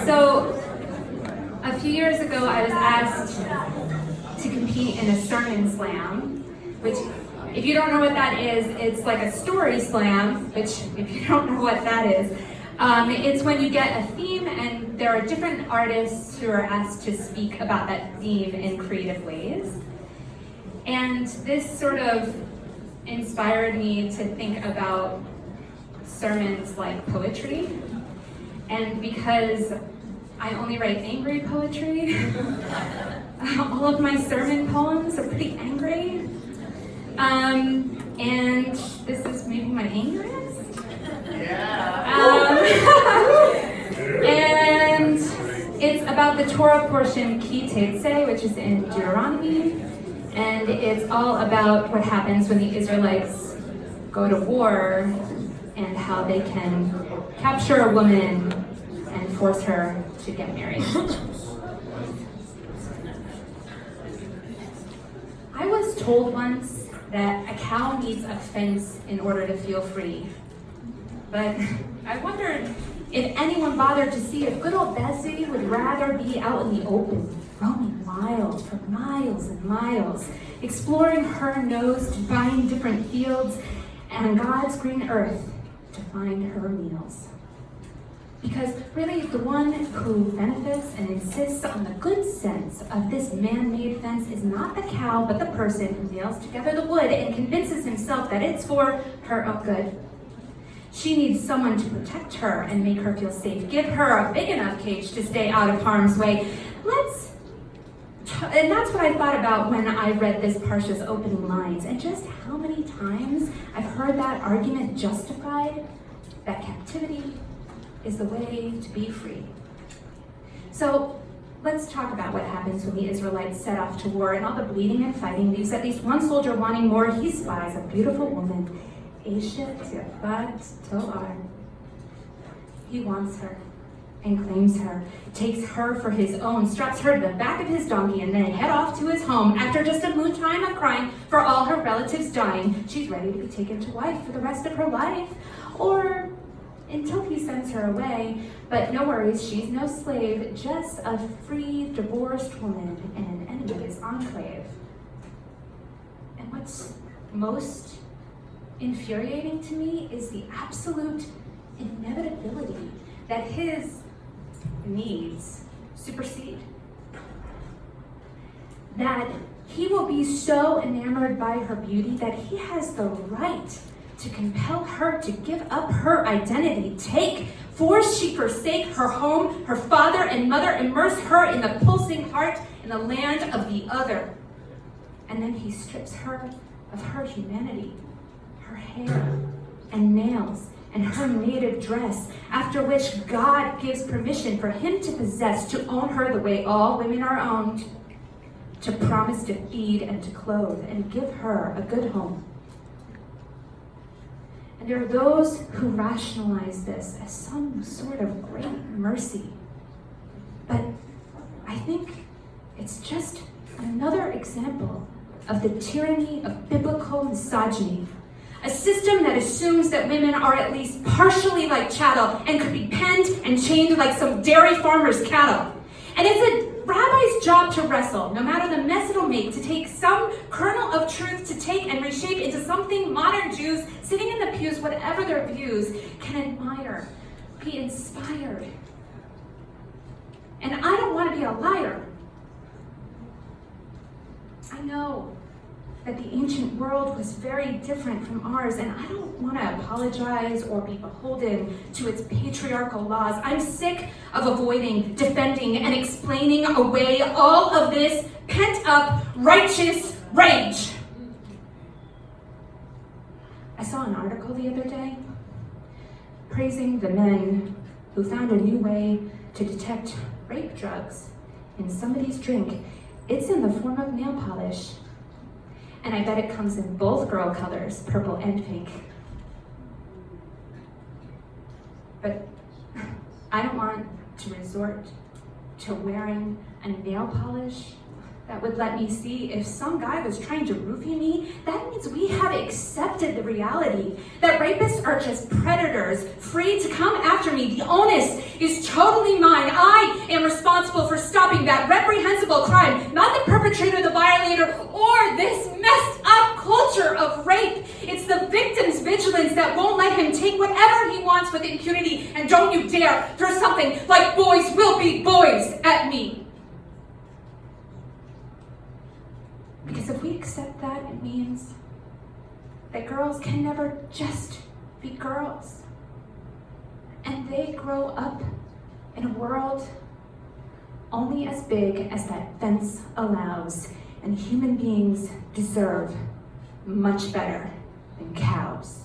So, a few years ago, I was asked to compete in a Sermonslam, which, if you don't know what that is, it's like a story slam, which, if you don't know what that is, it's when you get a theme and there are different artists who are asked to speak about that theme in creative ways. And this sort of inspired me to think about sermons like poetry. And because I only write angry poetry, all of my sermon poems are pretty angry. And this is maybe my angriest. And it's about the Torah portion Teitzei, which is in Deuteronomy. And it's all about what happens when the Israelites go to war and how they can capture a woman and force her to get married. I was told once that a cow needs a fence in order to feel free. But I wondered if anyone bothered to see if good old Bessie would rather be out in the open, roaming wild for miles and miles, exploring her nose to find different fields and God's green earth to find her meals. Because really, the one who benefits and insists on the good sense of this man-made fence is not the cow, but the person who nails together the wood and convinces himself that it's for her own good. She needs someone to protect her and make her feel safe. Give her a big enough cage to stay out of harm's way. And that's what I thought about when I read this Parsha's opening lines, and just how many times I've heard that argument justified, that captivity is the way to be free. So let's talk about what happens when the Israelites set off to war, and all the bleeding and fighting leaves at least one soldier wanting more. He spies a beautiful woman, Eshet Yafat Toar. He wants her and claims her, takes her for his own, straps her to the back of his donkey, and then head off to his home. After just a moontime of crying for all her relatives dying, she's ready to be taken to wife for the rest of her life, or until he sends her away. But no worries, she's no slave, just a free, divorced woman in an enemy's enclave. And what's most infuriating to me is the absolute inevitability that his needs supersede. That he will be so enamored by her beauty that he has the right to compel her to give up her identity, force she forsake her home, her father and mother, immerse her in the pulsing heart in the land of the other. And then he strips her of her humanity, her hair and nails, and her native dress, after which God gives permission for him to possess, to own her the way all women are owned, to promise to feed and to clothe and give her a good home. And there are those who rationalize this as some sort of great mercy. But I think it's just another example of the tyranny of biblical misogyny. A system that assumes that women are at least partially like chattel and could be penned and chained like some dairy farmer's cattle. And it's a rabbi's job to wrestle, no matter the mess it'll make, to take some kernel of truth to take and reshape into something modern Jews sitting in the pews, whatever their views, can admire, be inspired. And I don't want to be a liar. I know that the ancient world was very different from ours, and I don't want to apologize or be beholden to its patriarchal laws. I'm sick of avoiding, defending, and explaining away all of this pent-up righteous rage. I saw an article the other day praising the men who found a new way to detect rape drugs in somebody's drink. It's in the form of nail polish. And I bet it comes in both girl colors, purple and pink. But I don't want to resort to wearing a nail polish that would let me see if some guy was trying to roofie me. That means we have accepted the reality that rapists are just predators, free to come after me. The onus is totally mine. I am responsible for stopping that reprehensible crime, not the perpetrator, the violator, or this messed up culture of rape. It's the victim's vigilance that won't let him take whatever he wants with impunity. And don't you dare throw something like boys will be boys at me. Because if we accept that, it means that girls can never just be girls. And they grow up in a world only as big as that fence allows, and human beings deserve much better than cows.